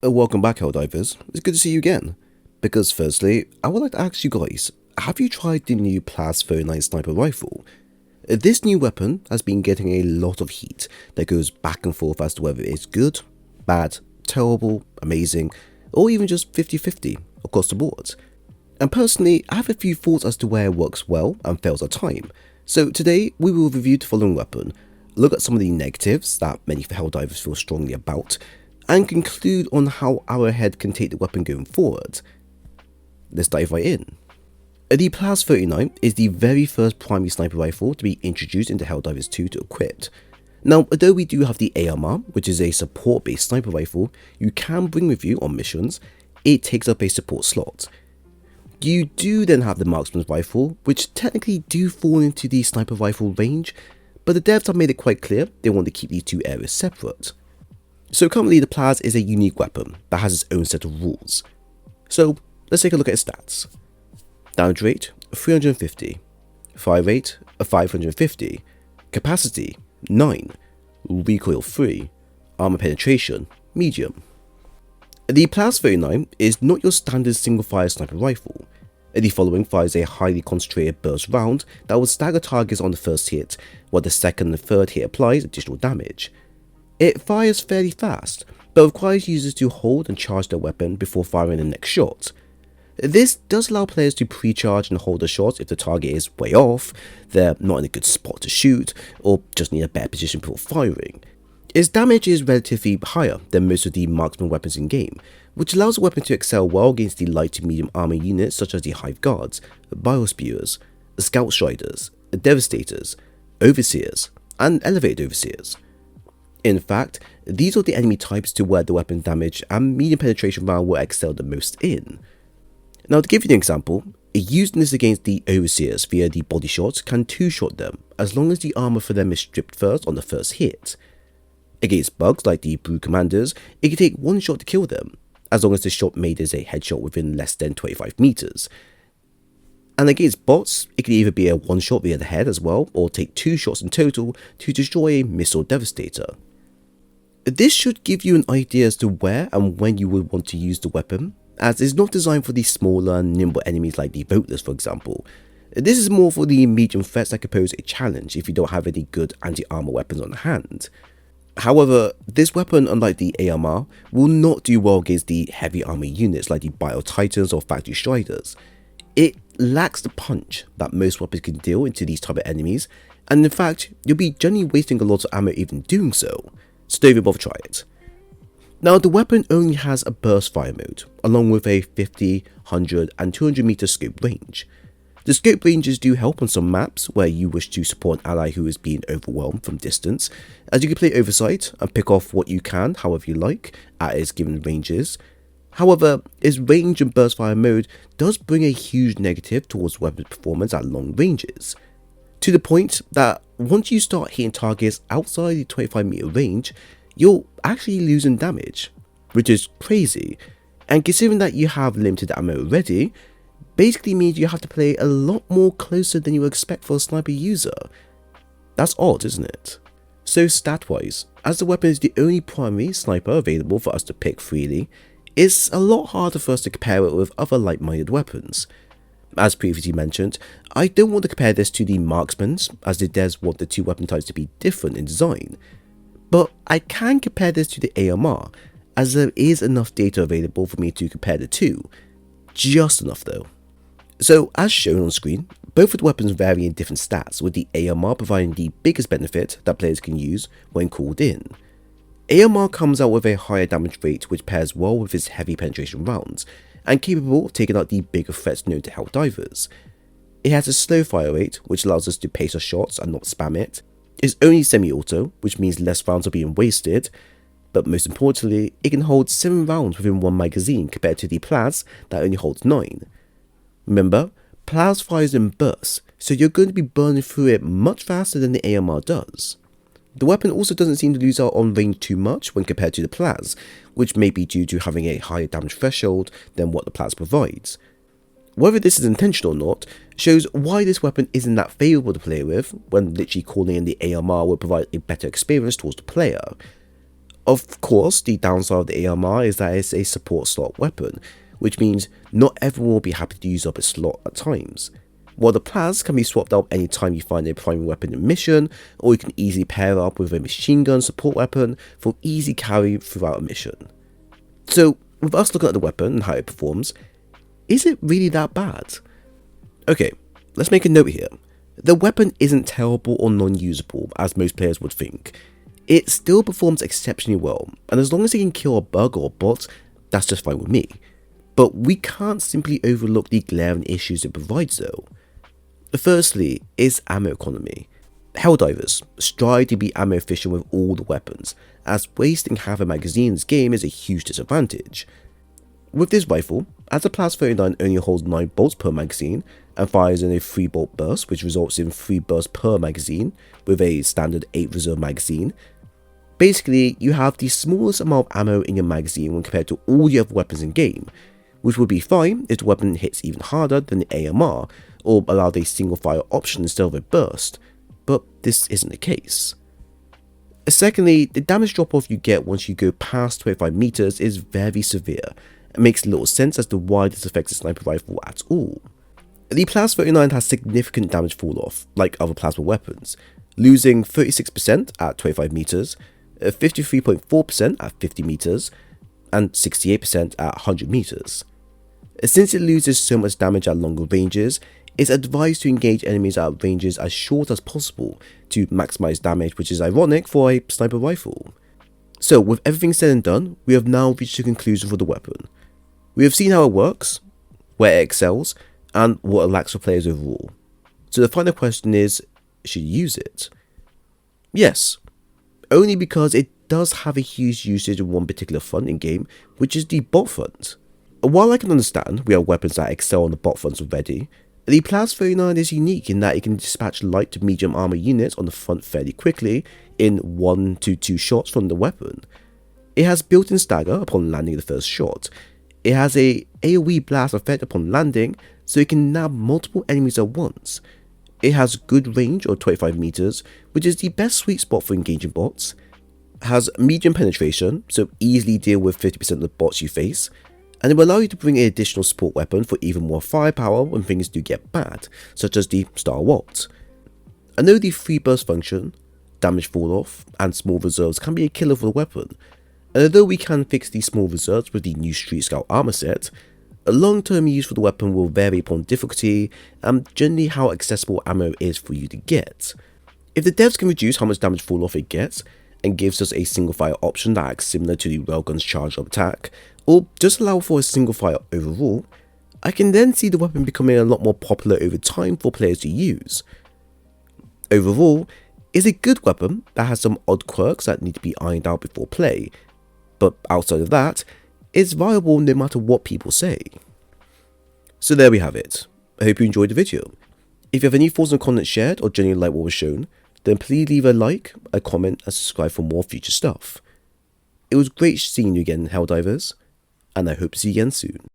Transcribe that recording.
Welcome back, HellDivers. It's good to see you again. Because firstly, I would like to ask you guys, have you tried the new PLAS-39 Sniper rifle? This new weapon has been getting a lot of heat that goes back and forth as to whether it's good, bad, terrible, amazing, or even just 50-50 across the board. And personally, I have a few thoughts as to where it works well and fails at time. So today, we will review the following weapon, look at some of the negatives that many HellDivers feel strongly about, and conclude on how Arrowhead can take the weapon going forward. Let's dive right in. The PLAS-39 is the very first primary sniper rifle to be introduced into HellDivers 2 to equip. Now, although we do have the AMR, which is a support-based sniper rifle you can bring with you on missions, it takes up a support slot. You do then have the marksman's rifle, which technically do fall into the sniper rifle range, but the devs have made it quite clear they want to keep these two areas separate. So currently the PLAS is a unique weapon that has its own set of rules. So let's take a look at its stats. Damage rate 350, fire rate 550, capacity 9, recoil 3, armor penetration medium. The PLAS-39 is not your standard single fire sniper rifle. The following fires a highly concentrated burst round that will stagger targets on the first hit, while the second and third hit applies additional damage. It fires fairly fast, but requires users to hold and charge their weapon before firing the next shot. This does allow players to pre-charge and hold a shot if the target is way off, they're not in a good spot to shoot, or just need a better position before firing. Its damage is relatively higher than most of the marksman weapons in game, which allows the weapon to excel well against the light to medium armor units such as the Hive Guards, Biospewers, Scout Striders, Devastators, Overseers, and Elevated Overseers. In fact, these are the enemy types to where the weapon damage and medium penetration round will excel the most in. Now, to give you an example, using this against the Overseers via the body shots can two-shot them as long as the armor for them is stripped first on the first hit. Against bugs like the Brood Commanders, it can take one shot to kill them, as long as the shot made is a headshot within less than 25 meters. And against bots, it can either be a one shot via the head as well, or take two shots in total to destroy a missile devastator. This should give you an idea as to where and when you would want to use the weapon, as it's not designed for the smaller and nimble enemies like the Voteless, for example. This is more for the medium threats that could pose a challenge if you don't have any good anti-armor weapons on hand. However, this weapon, unlike the AMR, will not do well against the heavy armor units like the Bio Titans or Factory Striders. It lacks the punch that most weapons can deal into these type of enemies, and in fact, you'll be generally wasting a lot of ammo even doing so. So don't even bother try it. Now, the weapon only has a burst fire mode, along with a 50, 100 and 200 meter scope range. The scope ranges do help on some maps where you wish to support an ally who is being overwhelmed from distance, as you can play oversight and pick off what you can however you like at its given ranges. However, its range and burst fire mode does bring a huge negative towards weapon performance at long ranges, to the point that once you start hitting targets outside the 25 meter range, you're actually losing damage, which is crazy, and considering that you have limited ammo already, basically means you have to play a lot more closer than you would expect for a sniper user. That's odd, isn't it? So stat wise, as the weapon is the only primary sniper available for us to pick freely, it's a lot harder for us to compare it with other like-minded weapons. As previously mentioned, I don't want to compare this to the marksmans, as the devs want the two weapon types to be different in design. But I can compare this to the AMR, as there is enough data available for me to compare the two. Just enough though. So as shown on screen, both of the weapons vary in different stats, with the AMR providing the biggest benefit that players can use when called in. AMR comes out with a higher damage rate which pairs well with its heavy penetration rounds, and capable of taking out the bigger threats known to HellDivers. It has a slow fire rate, which allows us to pace our shots and not spam it. It's only semi-auto, which means less rounds are being wasted, but most importantly, it can hold 7 rounds within one magazine compared to the PLAS that only holds 9. Remember, PLAS fires in bursts, so you're going to be burning through it much faster than the AMR does. The weapon also doesn't seem to lose out on range too much when compared to the PLAS, which may be due to having a higher damage threshold than what the PLAS provides. Whether this is intentional or not, shows why this weapon isn't that favourable to play with, when literally calling in the AMR will provide a better experience towards the player. Of course, the downside of the AMR is that it's a support slot weapon, which means not everyone will be happy to use up a slot at times. While the PLAS can be swapped out anytime you find a primary weapon in mission, or you can easily pair it up with a machine gun support weapon for easy carry throughout a mission. So, with us looking at the weapon and how it performs, is it really that bad? Okay, let's make a note here. The weapon isn't terrible or non-usable as most players would think. It still performs exceptionally well, and as long as it can kill a bug or a bot, that's just fine with me. But we can't simply overlook the glaring issues it provides though. Firstly, is ammo economy. HellDivers strive to be ammo efficient with all the weapons, as wasting half a magazine in this game is a huge disadvantage. With this rifle, as the PLAS-39 only holds 9 bolts per magazine and fires in a 3 bolt burst, which results in 3 bursts per magazine with a standard 8 reserve magazine. Basically, you have the smallest amount of ammo in your magazine when compared to all the other weapons in game, which would be fine if the weapon hits even harder than the AMR or allowed a single fire option instead of a burst, but this isn't the case. Secondly, the damage drop off you get once you go past 25 meters is very severe and makes little sense as to why this affects a sniper rifle at all. The PLAS-39 has significant damage fall off, like other plasma weapons, losing 36% at 25 meters, 53.4% at 50 meters, and 68% at 100 meters. Since it loses so much damage at longer ranges, it's advised to engage enemies at ranges as short as possible to maximize damage, which is ironic for a sniper rifle. So with everything said and done, we have now reached a conclusion for the weapon. We have seen how it works, where it excels, and what it lacks for players overall. So the final question is, should you use it? Yes, only because it does have a huge usage in one particular front in game, which is the bot front. While I can understand we have weapons that excel on the bot fronts already, the PLAS-39 is unique in that it can dispatch light to medium armor units on the front fairly quickly in 1 to 2 shots from the weapon. It has built-in stagger upon landing the first shot. It has a AoE blast effect upon landing, so it can nab multiple enemies at once. It has good range of 25 meters, which is the best sweet spot for engaging bots. Has medium penetration, so easily deal with 50% of the bots you face. And it will allow you to bring an additional support weapon for even more firepower when things do get bad, such as the Star Walt. I know the 3 burst function, damage fall off, and small reserves can be a killer for the weapon, and although we can fix these small reserves with the new Street Scout armor set, a long-term use for the weapon will vary upon difficulty and generally how accessible ammo is for you to get. If the devs can reduce how much damage fall off it gets, and gives us a single fire option that acts similar to the railgun's charge up attack, or just allow for a single fire overall, I can then see the weapon becoming a lot more popular over time for players to use. Overall, it's a good weapon that has some odd quirks that need to be ironed out before play, but outside of that, it's viable no matter what people say. So there we have it. I hope you enjoyed the video. If you have any thoughts on content shared or genuinely like what was shown, then please leave a like, a comment and subscribe for more future stuff. It was great seeing you again, HellDivers, and I hope to see you again soon.